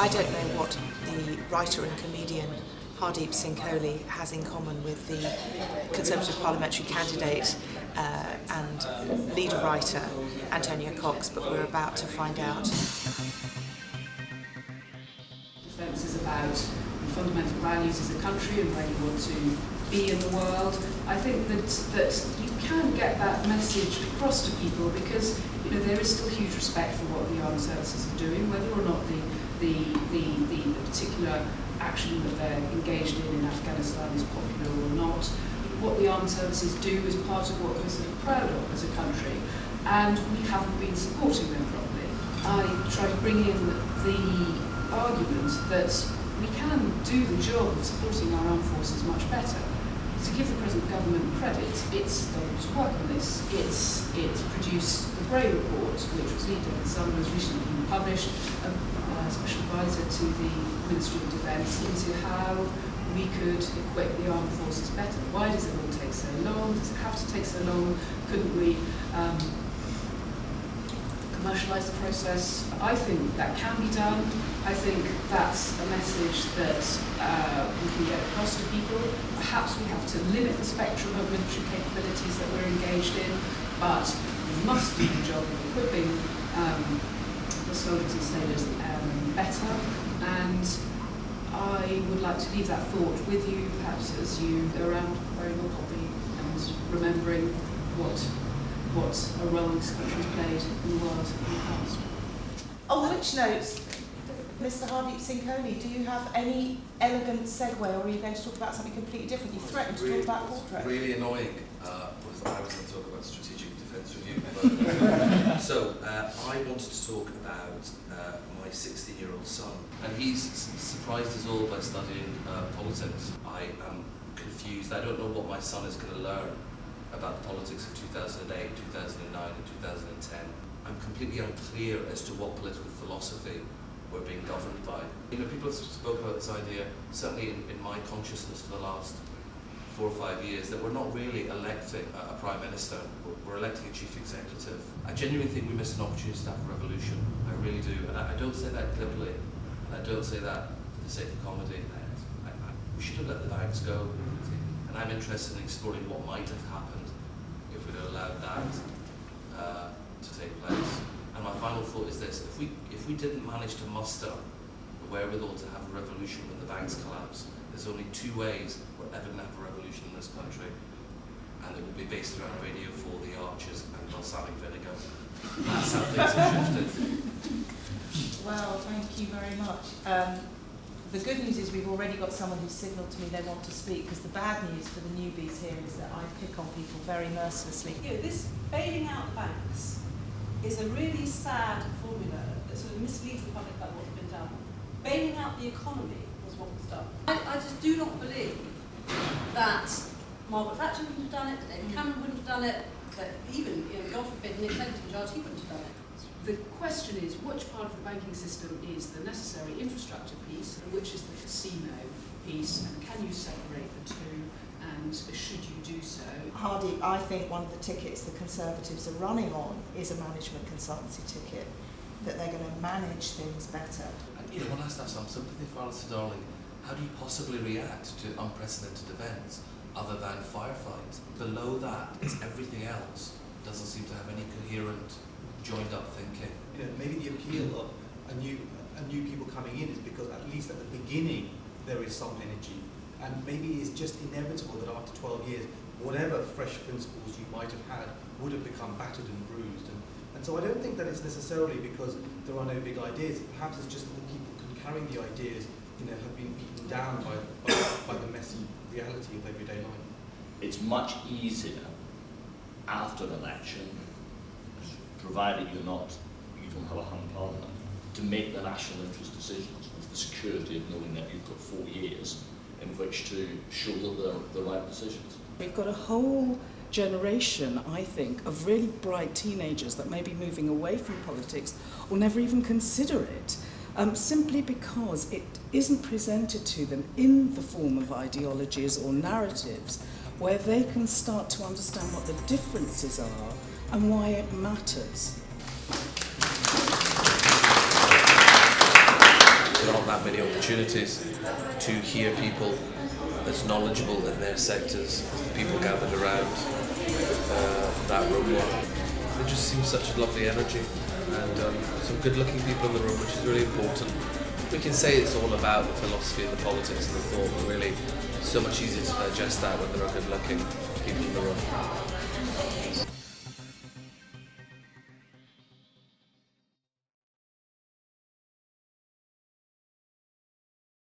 I don't know what the writer and comedian Hardeep Singh Kohli has in common with the Conservative parliamentary candidate and leader writer Antonia, but we're about to find out. Defence is about fundamental values as a country and where you want to be in the world. I think that you can get that message across to people because there is still huge respect for what the armed services are doing, whether or not the particular action that they're engaged in Afghanistan is popular or not. What the armed services do is part of what we're sort of proud of as a country, and we haven't been supporting them properly. I try to bring in the argument that we can do the job of supporting our armed forces much better. To give the present government credit, it's done its work on this. It's produced the Bray report, which was leading in summer, has recently been published, a special advisor to the Ministry of Defence into how we could equip the armed forces better. Why does it all take so long? Does it have to take so long? Couldn't we commercialise the process? I think that can be done. I think that's a message that we can get across to people. Perhaps we have to limit the spectrum of military capabilities that we're engaged in, but we must do the job of equipping the soldiers and sailors better. And I would like to leave that thought with you, perhaps as you go around wearing your poppy and remembering what a role this country has played in the world in the past. On which note, Mr. Hardeep Singh Kohli, do you have any elegant segue, or are you going to talk about something completely different? You threatened to talk about portrait. Really annoying was I was going to talk about strategic defence review. But, so I wanted to talk about my 16-year-old son, and he's surprised us all by studying politics. I am confused. I don't know what my son is going to learn about the politics of 2008, 2009 and 2010. I'm completely unclear as to what political philosophy we're being governed by. People have spoken about this idea, certainly in my consciousness for the last 4 or 5 years, that we're not really electing a Prime Minister, we're electing a Chief Executive. I genuinely think we missed an opportunity to have a revolution, I really do, and I don't say that glibly, and I don't say that for the sake of comedy. We should have let the banks go, and I'm interested in exploring what might have happened if we'd allowed that to take place. And my final thought is this: if we didn't manage to muster the wherewithal to have a revolution when the banks collapse, there's only 2 ways we're ever going to have a revolution in this country, and it will be based around Radio 4, The Archers, and balsamic vinegar. That's how things have shifted. Well, thank you very much. The good news is we've already got someone who's signalled to me they want to speak, because the bad news for the newbies here is that I pick on people very mercilessly. This bailing out the banks is a really sad formula that sort of misleads the public about what's been done. Bailing out the economy was what was done. I just do not believe that Margaret Thatcher wouldn't have done it, that David Cameron wouldn't have done it, that even, God forbid, Nick Clegg's in charge, he wouldn't have done it. The question is, which part of the banking system is the necessary infrastructure piece and which is the casino piece, and can you separate the two, and should you do so? Hardeep, I think one of the tickets the Conservatives are running on is a management consultancy ticket, that they're going to manage things better. And one has to have some sympathy for Alistair Darling. How do you possibly react to unprecedented events other than firefight? Below that, it's everything else. Doesn't seem to have any coherent, joined up thinking. Maybe the appeal of a new people coming in is because at least at the beginning there is some energy, and maybe it's just inevitable that after 12 years, whatever fresh principles you might have had would have become battered and bruised. And so I don't think that it's necessarily because there are no big ideas. Perhaps it's just that the people carrying the ideas, have been beaten down by the messy reality of everyday life. It's much easier after an election, provided you don't have a hung parliament, to make the national interest decisions with the security of knowing that you've got 4 years in which to show that they're the right decisions. We've got a whole generation, I think, of really bright teenagers that may be moving away from politics or never even consider it, simply because it isn't presented to them in the form of ideologies or narratives where they can start to understand what the differences are and why it matters. there aren't that many opportunities to hear people as knowledgeable in their sectors as the people gathered around that room. There just seems such a lovely energy, and some good-looking people in the room, which is really important. We can say it's all about the philosophy and the politics and the thought, but really so much easier to digest that when there are good-looking people in the room.